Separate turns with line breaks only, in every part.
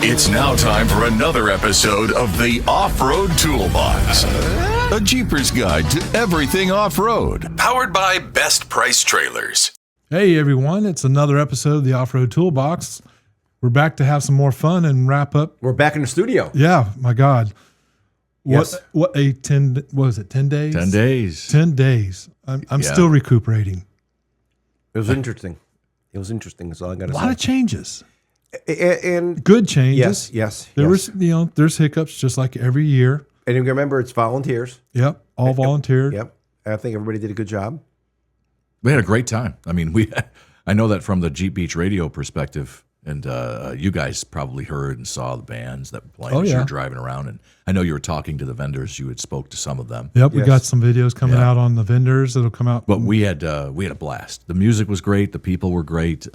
It's now time for another episode of the Off-Road Toolbox. A Jeepers guide to everything off-road. Powered by Best Price Trailers.
Hey everyone, it's another episode of the Off-Road Toolbox. We're back to have some more fun and wrap up.
We're back in the studio.
Yeah, my God.
Yes.
What 10 was it? 10 days?
10 days.
10 days. I'm still recuperating.
It was interesting. It was interesting. That's all I got to say.
A lot of changes.
And
Good changes.
yes.
There was, there's hiccups just like every year.
And you remember, it's volunteers.
Yep, all volunteered.
Yep. I think everybody did a good job.
We had a great time. I mean, I know that from the Jeep Beach radio perspective, and you guys probably heard and saw the bands that were playing as you were driving around. And I know you were talking to the vendors. You had spoke to some of them.
Yep, we got some videos coming out on the vendors that'll come out.
But we had a blast. The music was great. The people were great.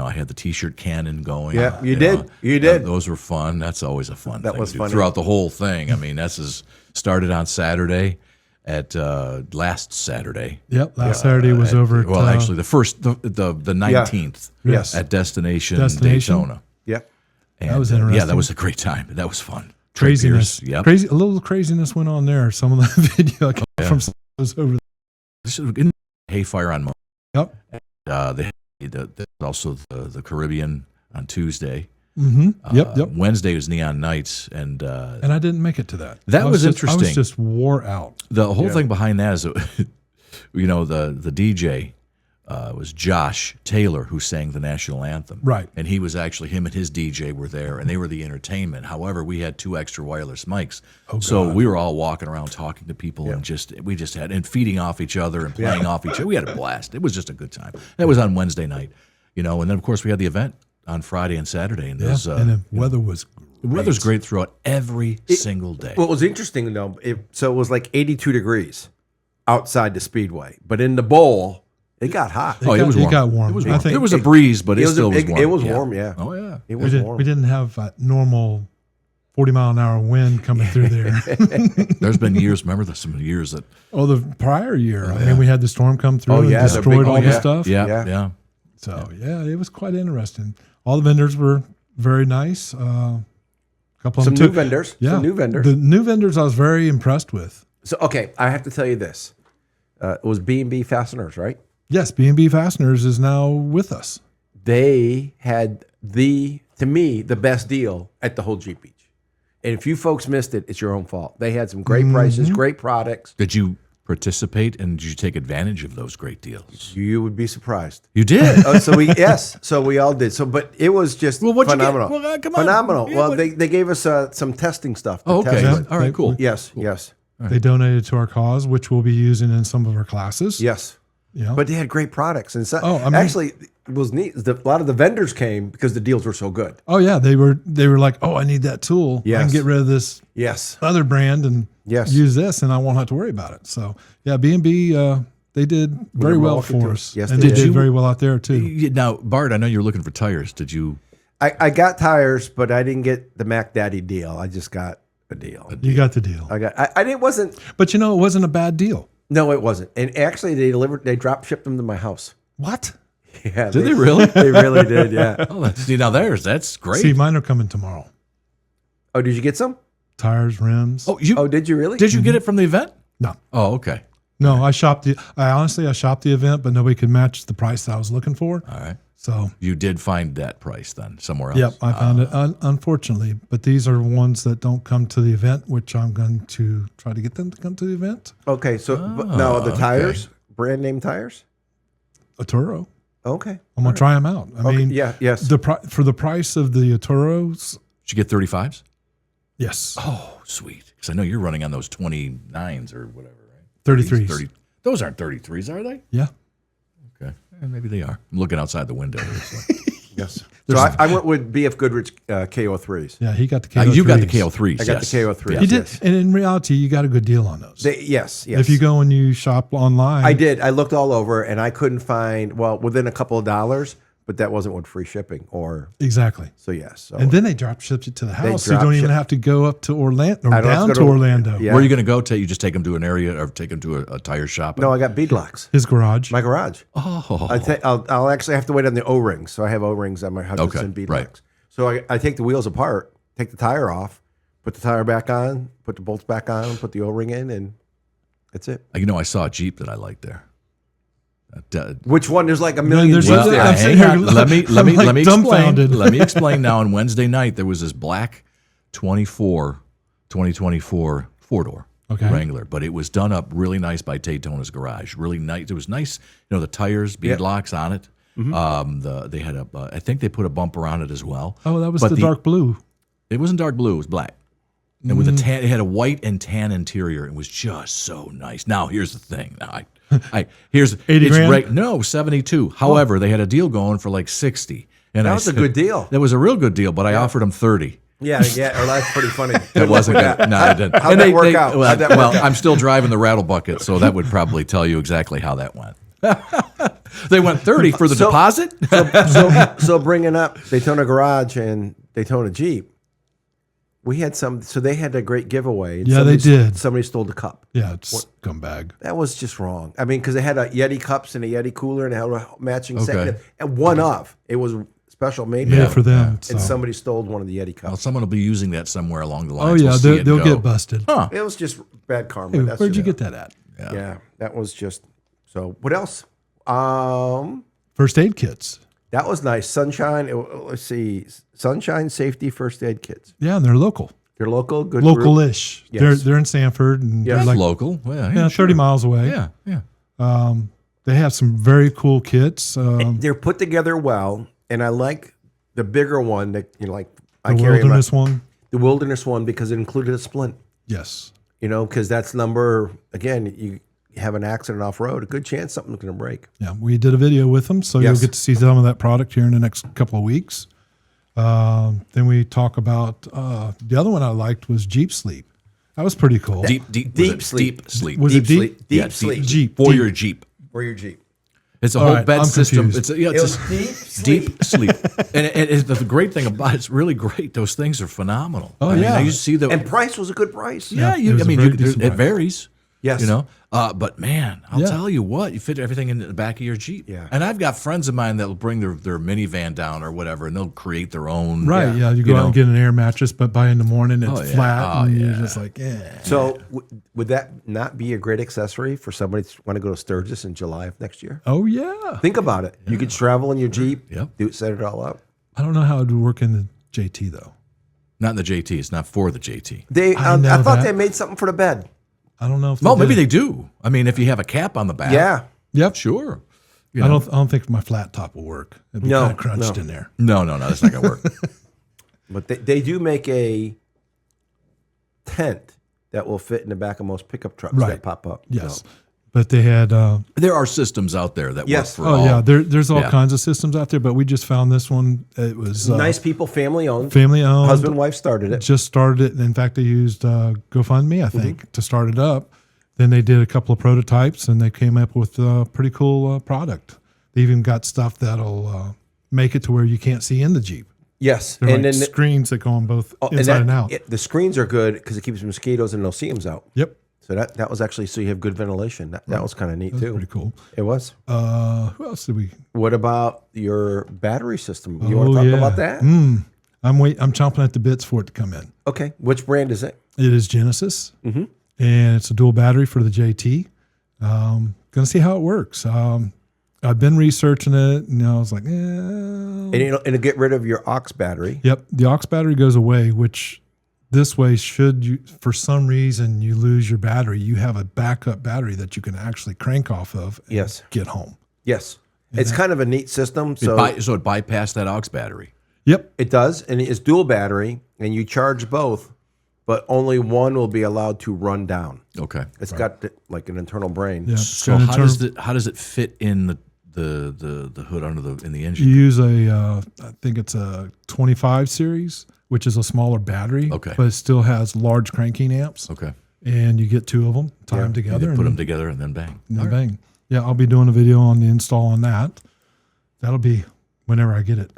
I had the T-shirt cannon going.
Yeah, you did. You did.
Those were fun. That's always a fun thing.
That was fun.
Throughout the whole thing. I mean, started on Saturday at last Saturday.
Yep, last Saturday was over at...
actually, the 19th
Yes.
at Destination Daytona.
Yep.
And,
that was interesting.
Yeah, that was a great time. That was fun.
Craziness.
Yep.
A little craziness went on there. Some of the video from was over there.
This is in Hayfire on Monday.
Yep.
There's also the Caribbean on Tuesday.
Mm-hmm. Yep.
Wednesday was Neon Nights, and
I didn't make it to that.
That was interesting.
I was just wore out.
The whole thing behind that is, the DJ was Josh Taylor, who sang the national anthem.
Right.
And he was actually, him and his DJ were there, and they were the entertainment. However, we had 2 extra wireless mics. So we were all walking around talking to people and feeding off each other and playing off each other. We had a blast. It was just a good time. That was on Wednesday night, and then of course we had the event on Friday and Saturday, and
the weather was great.
The weather's great throughout every single day.
What was interesting, though, so it was like 82 degrees outside the speedway, but in the bowl, it got hot.
It was warm.
It got warm.
It was warm.
I think
there was a breeze, but it still was warm.
It was warm, yeah.
Oh, yeah.
It was warm.
We didn't have a normal 40-mile-an-hour wind coming through there.
There's been years, remember some years that...
Oh, the prior year. I mean, we had the storm come through and
the
destroyed
big-
all the stuff.
Yeah.
So, it was quite interesting. All the vendors were very nice. A couple of
Some
them
new vendors.
Yeah.
Some new vendors.
The new vendors I was very impressed with.
So, okay, I have to tell you this. It was B&B Fasteners, right?
Yes, B&B Fasteners is now with us.
They had to me, the best deal at the whole Jeep Beach. And if you folks missed it, it's your own fault. They had some great prices, great products.
Did you participate and did you take advantage of those great deals?
You would be surprised.
You did?
So we all did. So, but it was just
what'd
phenomenal.
you get? Well, come on.
Phenomenal.
Yeah,
well, they gave us some testing stuff. To
okay.
test with.
All right, cool.
Yes.
They donated to our cause, which we'll be using in some of our classes.
Yes.
Yeah.
But they had great products. And so,
I mean,
actually, it was neat. A lot of the vendors came because the deals were so good.
Oh yeah, they were like, oh, I need that tool. I can
Yes.
get rid of this other brand and use this, and I won't have to worry about it. So yeah, B&B, they did very well for us.
Yes,
and
they
they
did.
did very well out there too.
Now, Bart, I know you're looking for tires. Did you?
I got tires, but I didn't get the Mac Daddy deal. I just got a deal.
You got the deal.
It wasn't.
But it wasn't a bad deal.
No, it wasn't. And actually, they drop shipped them to my house.
What?
Yeah,
Did they really?
They really did. Yeah.
Oh, that's great.
See, mine are coming tomorrow.
Oh, did you get some?
Tires, rims.
Oh,
Did you really?
Did you get it from the event?
No.
Oh, okay.
No, I shopped the event, but nobody could match the price that I was looking for.
All right.
So
you did find that price then somewhere else.
Yep, I found it, unfortunately. But these are ones that don't come to the event, which I'm going to try to get them to come to the event.
Okay, so but now the tires, brand name tires?
A Turo.
Okay.
I'm going to try them out. I mean,
yes.
For the price of the Turos.
Did you get 35s?
Yes.
Oh, sweet. Because I know you're running on those 29s or whatever, right?
33s.
Those aren't 33s, are they?
Yeah.
Okay. Maybe they are. I'm looking outside the window. So.
Yes. So I went with BF Goodrich KO3s.
Yeah, he got the KO3s.
You got the KO3s.
I got the KO3s.
He did, and in reality, you got a good deal on those.
Yes.
If you go and you shop online,
I did. I looked all over, and I couldn't find within a couple of dollars. but that wasn't with free shipping or
exactly.
So yes, so
and then they drop shipped it to the house, so you
drop
don't even
ship-
have to go up to Orlando or
I don't have
down
to
to
go to-
Orlando.
Yeah.
Where are you going to go? You just take them to an area or take them to a tire shop?
No, I got beadlocks.
His garage.
My garage.
Oh,
I'll actually have to wait on the O-rings. So I have O-rings on my Hutchinson
Okay,
beadlocks.
right.
So I take the wheels apart, take the tire off, put the tire back on, put the bolts back on, put the O-ring in, and that's it.
I saw a Jeep that I liked there.
Which one? There's like a million Jeeps
well,
there.
hang on. Let me explain.
dumbfounded.
Let me explain now. On Wednesday night, there was this black 2024 4-door Wrangler, but it was done up really nice by Daytona's Garage. Really nice. It was nice. The tires, bead locks on it. They had I think they put a bumper on it as well.
Oh, that was the dark blue.
It wasn't dark blue. It was black. And with a tan, it had a white and tan interior. It was just so nice. Now here's the thing. Now here's
80 grand?
No, 72. However, they had a deal going for like 60. And
That was a good deal.
That was a real good deal, but I offered them 30.
Yeah, or that's pretty funny.
That wasn't good. No, it didn't.
How'd that work out?
Well, I'm still driving the rattle bucket, so that would probably tell you exactly how that went. They went 30 for the deposit.
So bringing up Daytona Garage and Daytona Jeep, we had so they had a great giveaway. And
they did.
Somebody stole the cup.
Yeah, it's scumbag.
That was just wrong. I mean, because they had a Yeti cups and a Yeti cooler and they had a matching set.
Okay.
And it was special made
for them.
And somebody stole one of the Yeti cups.
Well, someone will be using that somewhere along the line.
Oh, yeah, they'll get busted.
Huh.
It was just bad karma.
Hey,
That's
where'd you
just-
get that at?
Yeah, that was just so. What else?
First aid kits.
That was nice. Sunshine. Let's see. Sunshine Safety First Aid Kits.
Yeah, and they're local.
They're local. Good. Group.
Local-ish.
Yes.
They're in Sanford. And
Yes.
they're like
Local. Yeah,
30 miles away.
Yeah.
They have some very cool kits.
They're put together well, and I like the bigger one that I
The
carry.
Wilderness one.
The Wilderness one because it included a splint.
Yes.
Because that's number again. You have an accident off road, a good chance something's going to break.
Yeah, we did a video with them, so
Yes.
you'll get to see some of that product here in the next couple of weeks. Then we talk about the other one I liked was Jeep Sleep. That was pretty cool.
Deep sleep.
Deep sleep.
Was it deep?
Deep sleep.
Jeep.
For your Jeep.
For your Jeep.
It's a
All
whole
right,
bed
I'm
system.
confused.
It's deep sleep. And the great thing about it's really great. Those things are phenomenal.
Oh,
I mean,
yeah.
I used to see the
And price was a good price.
yeah.
it was a very decent
It
price.
varies.
Yes.
But man, I'll tell you what, you fit everything in the back of your Jeep.
Yeah.
And I've got friends of mine that will bring their minivan down or whatever, and they'll create their own.
Right, yeah. You go out and get an air mattress, but by in the morning it's
Oh, yeah.
flat,
Oh,
and you're
yeah.
just like, yeah.
So would that not be a great accessory for somebody to want to go to Sturgis in July of next year?
Oh, yeah.
Think about it. You could travel in your Jeep,
Yep.
set it all up.
I don't know how it would work in the JT, though.
Not in the JT. It's not for the JT.
I know
I thought
that.
they made something for the bed.
I don't know if
Well, maybe
did.
they do. I mean, if you have a cap on the back.
Yeah.
Yep.
Sure.
I don't think my flat top will work. It'd be
No,
kind of crunched
no.
in there.
No, that's not going to work.
But they do make a tent that will fit in the back of most pickup trucks
Right.
that pop up.
Yes. But they had
There are systems out there that
Yes.
work for all.
there's all
Yeah.
kinds of systems out there, but we just found this one. It was
Nice people, family owned.
family owned.
Husband, wife started it.
Just started it. In fact, they used GoFundMe, I think,
Mm-hmm.
to start it up. Then they did a couple of prototypes, and they came up with a pretty cool product. They even got stuff that'll make it to where you can't see in the Jeep.
Yes.
They're
And
like
then
screens that go on both
and
inside and out.
the screens are good because it keeps mosquitoes and no seams out.
Yep.
So that was actually so you have good ventilation. That was kind of neat too.
Pretty cool.
It was.
Who else did we?
What about your battery system? You want to talk about that?
I'm chomping at the bits for it to come in.
Okay. Which brand is it?
It is Genesis, and it's a dual battery for the JT. Gonna see how it works. I've been researching it, and I was like,
And it'll get rid of your aux battery.
Yep, the aux battery goes away, which this way, should you, for some reason, you lose your battery, you have a backup battery that you can actually crank off of and
Yes.
get home.
Yes. It's kind of a neat system. So
So it bypassed that aux battery.
Yep.
it does. And it's dual battery, and you charge both, but only one will be allowed to run down.
Okay.
It's got like an internal brain.
Yeah.
So
And in
how does it fit in the hood in the
you
engine?
use I think it's a 25 series, which is a smaller battery,
Okay.
but it still has large cranking amps.
Okay.
And you get two of them, tie them
You
together,
put
and
them together and then bang.
and then bang. Yeah, I'll be doing a video on the install on that. That'll be whenever I get it.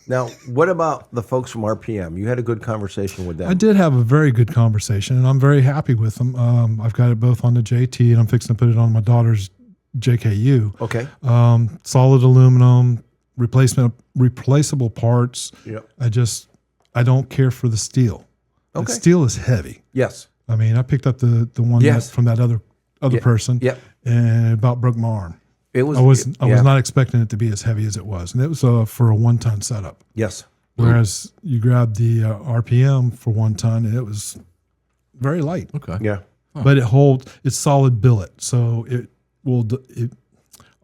Now, what about the folks from RPM? You had a good conversation with them.
I did have a very good conversation, and I'm very happy with them. I've got it both on the JT, and I'm fixing to put it on my daughter's JKU.
Okay.
Solid aluminum, replaceable parts.
Yep.
I don't care for the steel.
Okay.
The steel is heavy.
Yes.
I mean, I picked up the one
Yes.
from that other person,
Yep.
and it about broke my arm.
It was.
I was
yeah.
not expecting it to be as heavy as it was, and it was for a 1-ton setup.
Yes.
Whereas you grab the RPM for 1 ton, and it was very light.
Okay.
Yeah.
But it's solid billet, so it will.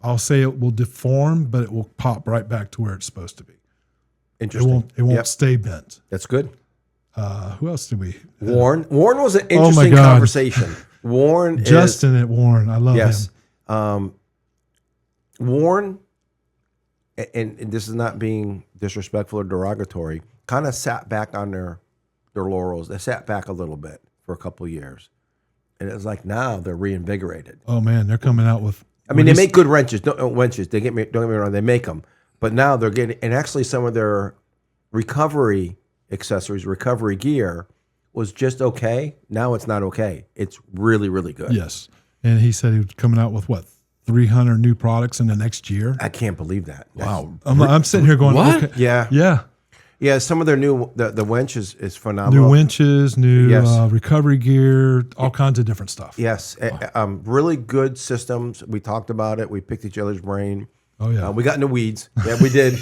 I'll say it will deform, but it will pop right back to where it's supposed to be.
Interesting.
It won't
Yep.
stay bent.
That's good.
Who else did we?
Warren was an
Oh my
interesting
God.
conversation. Warren
Justin at Warren. I love
yes.
him.
Warren, and this is not being disrespectful or derogatory, kind of sat back on their laurels. They sat back a little bit for a couple of years. And it was like now they're reinvigorated.
Oh man, they're coming out with.
I mean, they make good wrenches. Wenches. Don't get me wrong. They make them, but now they're getting, and actually some of their recovery accessories, recovery gear, was just okay. Now it's not okay. It's really, really good.
Yes, and he said he was coming out with 300 new products in the next year.
I can't believe that.
Wow.
I'm sitting here going,
What?
okay,
Yeah.
yeah,
Some of their the winch is phenomenal.
new winches, new
Yes.
recovery gear, all kinds of different stuff.
Yes, really good systems. We talked about it. We picked each other's brain.
Oh yeah,
We got in the weeds. Yeah, we did.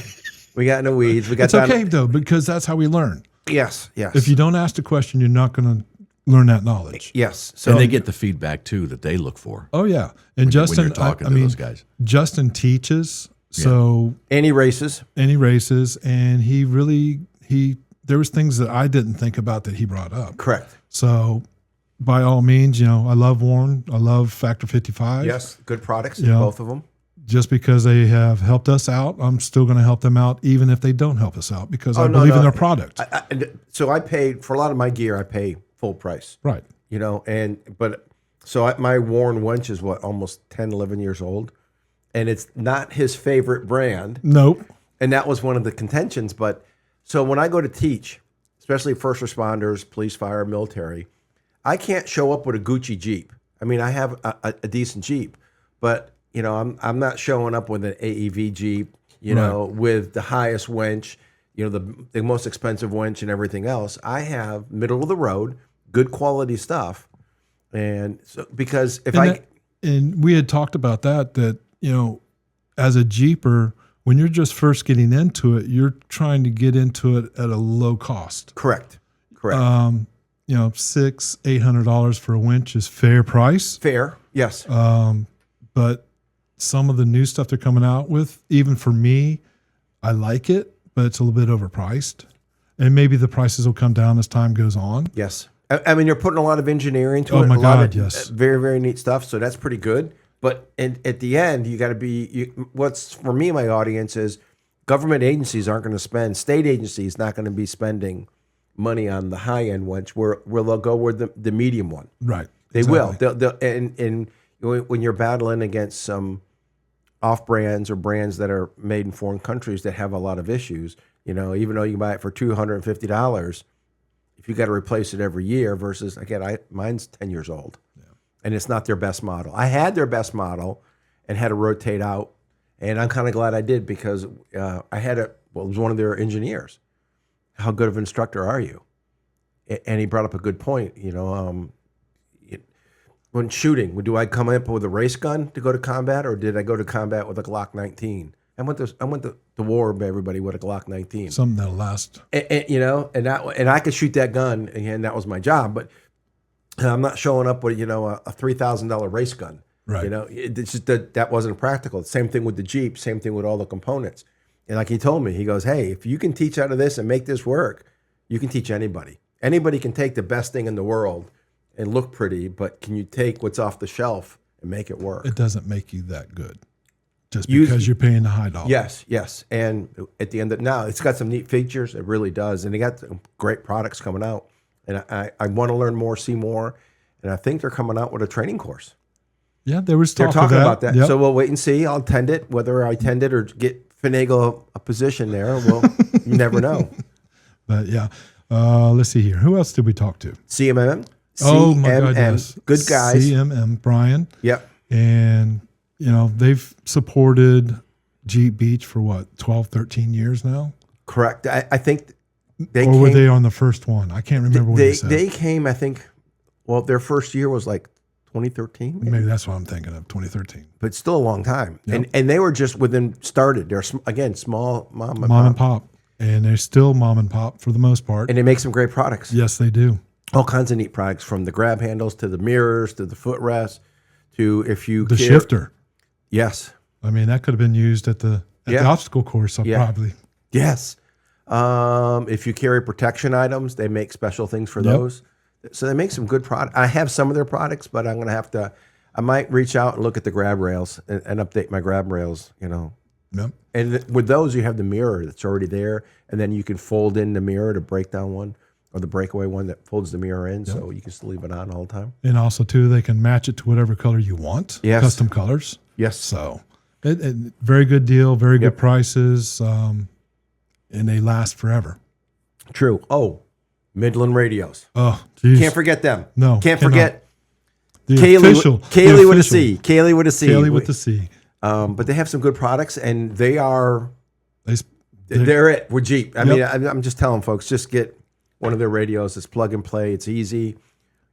We got in the weeds. We got
it's
down.
okay though, because that's how we learn.
Yes.
If you don't ask the question, you're not going to learn that knowledge.
Yes. So
And they get the feedback too that they look for.
Oh yeah, and
when
Justin,
you're talking
I
to
mean,
those guys.
Justin teaches, so
any races.
any races, and there was things that I didn't think about that he brought up.
Correct.
So by all means, I love Warren, I love Factor 55.
Yes, good products,
Yeah.
both of them.
Just because they have helped us out, I'm still going to help them out, even if they don't help us out, because I believe in their product.
So I paid for a lot of my gear. I pay full price.
Right.
My Warren winch is almost 10, 11 years old, and it's not his favorite brand.
Nope.
And that was one of the contentions. But so when I go to teach, especially first responders, police, fire, military, I can't show up with a Gucci Jeep. I mean, I have a decent Jeep, but I'm not showing up with an AEV Jeep, with the highest winch, the most expensive winch and everything else. I have middle of the road, good quality stuff. And so because
and we had talked about that, as a Jeeper, when you're just first getting into it, you're trying to get into it at a low cost.
Correct.
$600-800 for a winch is fair price.
Fair. Yes.
But some of the new stuff they're coming out with, even for me, I like it, but it's a little bit overpriced. And maybe the prices will come down as time goes on.
Yes. I mean, you're putting a lot of engineering to it.
Oh my
a lot
God,
of
yes.
Very, very neat stuff. So that's pretty good. But at the end, you got to be, what's for me, my audience is government agencies aren't going to spend, state agencies not going to be spending money on the high end winch where they'll go with the medium one.
Right.
They
Exactly.
will. And when you're battling against some off brands or brands that are made in foreign countries that have a lot of issues, even though you can buy it for $250, if you got to replace it every year versus, again, mine's 10 years old. And it's not their best model. I had their best model and had to rotate out. And I'm kind of glad I did because it was one of their engineers. How good of an instructor are you? And he brought up a good point. When shooting, do I come up with a race gun to go to combat, or did I go to combat with a Glock 19? I went to war, everybody, with a Glock 19.
Something that'll last.
And I could shoot that gun, and that was my job. But I'm not showing up with a $3,000 race gun.
Right.
It's just that wasn't practical. Same thing with the Jeep. Same thing with all the components. And like he told me, he goes, "Hey, if you can teach out of this and make this work, you can teach anybody. Anybody can take the best thing in the world and look pretty, but can you take what's off the shelf and make it work?"
It doesn't make you that good just because you're paying the high dollar.
Yes. And at the end now, it's got some neat features. It really does. And they got some great products coming out. And I want to learn more, see more. And I think they're coming out with a training course.
Yeah, they're
talking about that.
Yep.
So we'll wait and see. I'll attend it. Whether I attend it or finagle a position there, well, you never know.
But yeah, let's see here. Who else did we talk to?
CMM.
Oh my God, yes.
Good guys.
CMM, Brian.
Yep.
And they've supported Jeep Beach for what, 12, 13 years now?
Correct. I think they
or
came,
were they on the first one? I can't remember what you said.
They came, I think, well, their first year was like 2013.
Maybe that's what I'm thinking of, 2013.
But still a long time.
Yep.
And they were just started. They're, again, small mom
and pop. And they're still mom and pop for the most part.
And they make some great products.
Yes, they do.
All kinds of neat products, from the grab handles to the mirrors to the footrest to if you
the shifter.
Yes.
I mean, that could have been used at the obstacle course, probably.
Yes. If you carry protection items, they make special things for those. So they make some good products. I have some of their products, but I'm going to have to, I might reach out and look at the grab rails and update my grab rails, you know.
Yep.
And with those, you have the mirror that's already there, and then you can fold in the mirror to break down one, or the breakaway one that folds the mirror in, so you can still leave it on all the time.
And also, too, they can match it to whatever color you want.
Yes.
Custom colors.
Yes.
So, very good deal, very good prices, and they last forever.
True. Oh, Midland Radios.
Oh, geez.
Can't forget them.
No,
Can't
cannot.
forget
Kaylee
with a C. Kaylee with a C.
Kaylee with the C.
But they have some good products, and they're it with Jeep. I mean, I'm just telling folks, just get one of their radios. It's plug and play. It's easy.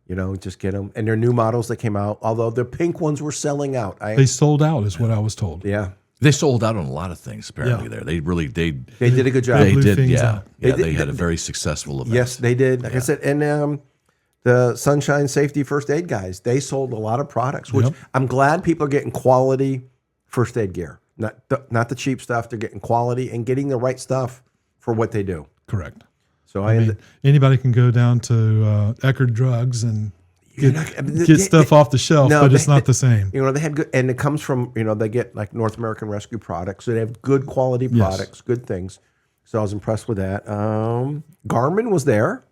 You know, just get them. And their new models that came out, although the pink ones were selling out.
They sold out, is what I was told.
Yeah.
They sold out on a lot of things, apparently, there. They
did a good job.
They did,
out.
They had a very successful event.
Yes, they did. Like I said, and the Sunshine Safety First Aid guys, they sold a lot of products, which I'm glad people are getting quality first aid gear. Not the cheap stuff. They're getting quality and getting the right stuff for what they do.
Correct.
So
I mean, anybody can go down to Eckerd Drugs and get stuff off the shelf, but it's not the same.
You know, they had good, and it comes from, you know, they get like North American Rescue products. So they have good quality products, good things. So I was impressed with that. Garmin was there.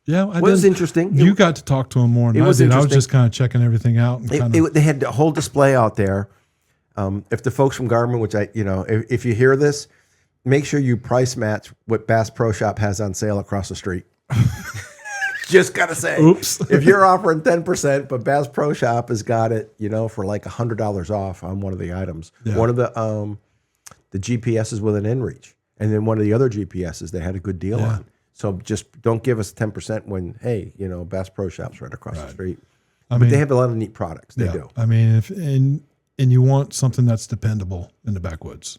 Yeah,
it was interesting.
You got to talk to them more than I did. I was just kind of checking everything out. And
they had the whole display out there. If the folks from Garmin, which if you hear this, make sure you price match what Bass Pro Shop has on sale across the street. Just gotta say,
oops.
If you're offering 10%, but Bass Pro Shop has got it, you know, for like $100 off on one of the items. Yeah. One of the GPSs with an inReach, and then one of the other GPSs they had a good deal on. So just don't give us 10% when, hey, you know, Bass Pro Shop's right across the street. But they have a lot of neat products. They do.
I mean, and you want something that's dependable in the backwoods.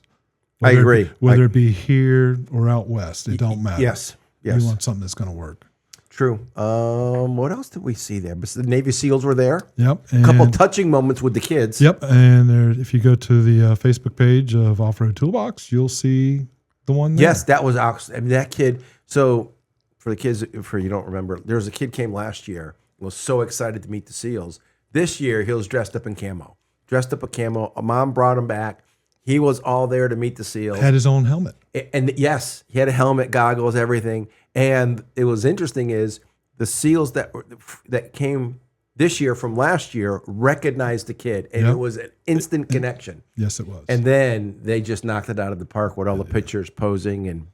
I agree.
Whether it be here or out west, it don't matter.
Yes.
You want something that's going to work.
True. What else did we see there? The Navy SEALs were there.
Yep.
A couple touching moments with the kids.
Yep. And if you go to the Facebook page of Off-Road Toolbox, you'll see the one there.
Yes, that was awesome. I mean, that kid. So for the kids, for you don't remember, there was a kid came last year, was so excited to meet the SEALs. This year, he was dressed up in camo. A mom brought him back. He was all there to meet the SEALs.
Had his own helmet.
And yes, he had a helmet, goggles, everything. And it was interesting is the SEALs that came this year from last year recognized the kid, and it was an instant connection.
Yes, it was.
And then they just knocked it out of the park with all the pictures posing and.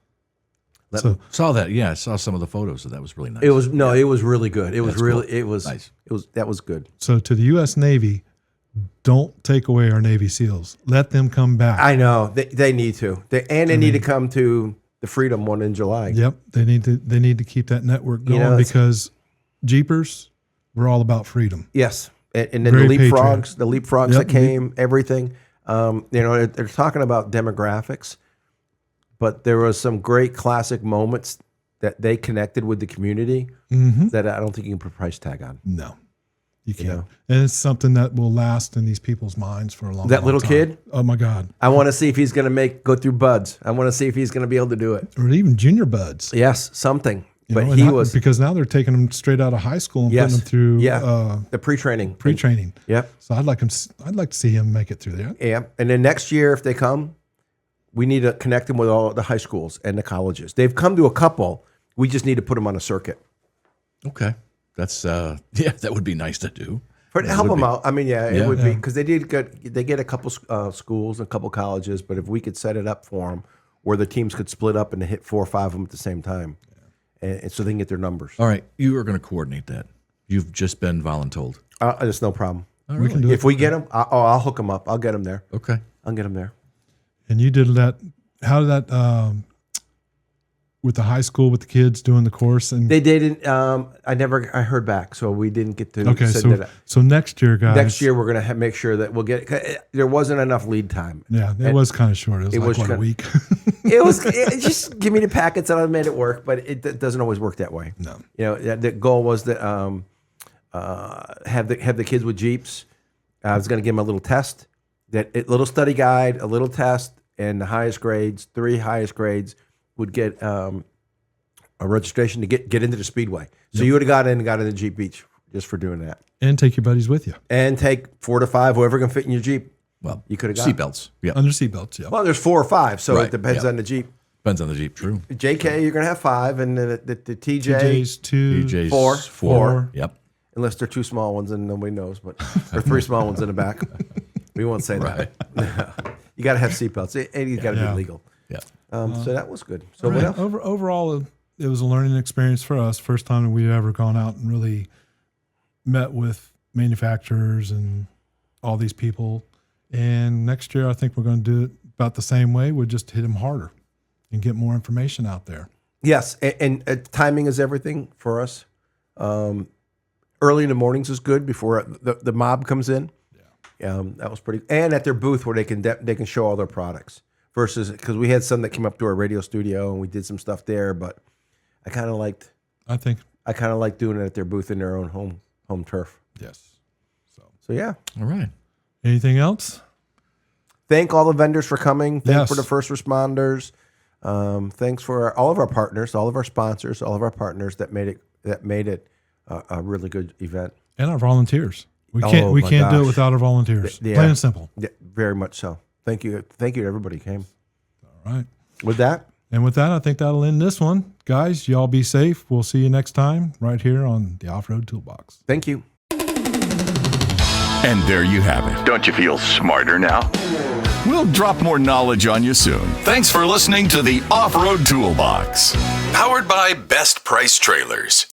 Saw that? Yeah, I saw some of the photos. So that was really nice.
It was it was really good. It was really
cool.
it was
nice.
That was good.
So to the U.S. Navy, don't take away our Navy SEALs. Let them come back.
I know they need to. They need to come to the Freedom one in July.
Yep, they need to keep that network going because Jeepers, we're all about freedom.
Yes, and then
Very
the leapfrogs that came, everything. They're talking about demographics, but there was some great classic moments that they connected with the community that I don't think you can put a price tag on.
No. You can't. And it's something that will last in these people's minds for a long time.
That little kid?
Oh, my God.
I want to see if he's going to go through buds. I want to see if he's going to be able to do it.
Or even junior buds.
Yes, something.
Because now they're taking them straight out of high school and putting them through
the pre-training.
Pre-training.
Yep.
So I'd like to see him make it through there.
Yeah. And then next year, if they come, we need to connect them with all the high schools and the colleges. They've come to a couple. We just need to put them on a circuit.
Okay. That's that would be nice to do.
To help them out. I mean, it would be because they get a couple schools and a couple colleges, but if we could set it up for them where the teams could split up and hit 4 or 5 of them at the same time, and so they can get their numbers.
All right, you are going to coordinate that. You've just been voluntold.
There's no problem.
We can do
if we get them, I'll hook them up. I'll get them there.
Okay,
I'll get them there.
And you did that. How did that with the high school with the kids doing the course? And
They didn't. I heard back, so we didn't get to.
okay,
send it out.
so next year, guys.
Next year, we're going to make sure that we'll get. There wasn't enough lead time.
Yeah, it was kind of short. It was like a week.
It just give me the packets and I made it work, but it doesn't always work that way.
No.
You know, the goal was that have the kids with Jeeps. I was going to give them a little test, little study guide, a little test, and the highest grades, 3 highest grades, would get a registration to get into the speedway. So you would have got in the Jeep Beach just for doing that.
And take your buddies with you.
And take 4 to 5, whoever can fit in your Jeep.
Well,
you could have got
seatbelts. Yeah.
Under seatbelts, yeah.
Well, there's 4 or 5, so
Right,
it depends
yeah.
on the Jeep.
Depends on the Jeep. True.
JK, you're going to have 5, and then the TJ,
TJ's 2.
DJ's
Four.
4. Yep.
unless they're 2 small ones and nobody knows, but or 3 small ones in the back. We won't say that. You got to have seatbelts. And you got to be legal.
Yeah.
So that was good. So
Right.
what else?
Overall, it was a learning experience for us. First time that we'd ever gone out and really met with manufacturers and all these people. And next year, I think we're going to do it about the same way. We'll just hit them harder and get more information out there.
Yes, and timing is everything for us. Early in the mornings is good before the mob comes in. Yeah, that was pretty. And at their booth where they can show all their products. Versus because we had some that came up to our radio studio and we did some stuff there, but I kind of liked doing it at their booth in their own home turf.
Yes.
So yeah.
All right.
Anything else?
Thank all the vendors for coming. Thanks
Yes.
for the first responders. Thanks for all of our partners, all of our sponsors, all of our partners that made it a really good event.
And our volunteers. We
Oh,
can't
my
do it
gosh.
without our volunteers.
Yeah.
Plain and simple.
Yeah, very much so. Thank you to everybody who came.
All right.
With that,
And with that, I think that'll end this one. Guys, y'all be safe. We'll see you next time right here on the Off-Road Toolbox.
thank you.
And there you have it. Don't you feel smarter now? We'll drop more knowledge on you soon. Thanks for listening to the Off-Road Toolbox. Powered by Best Price Trailers.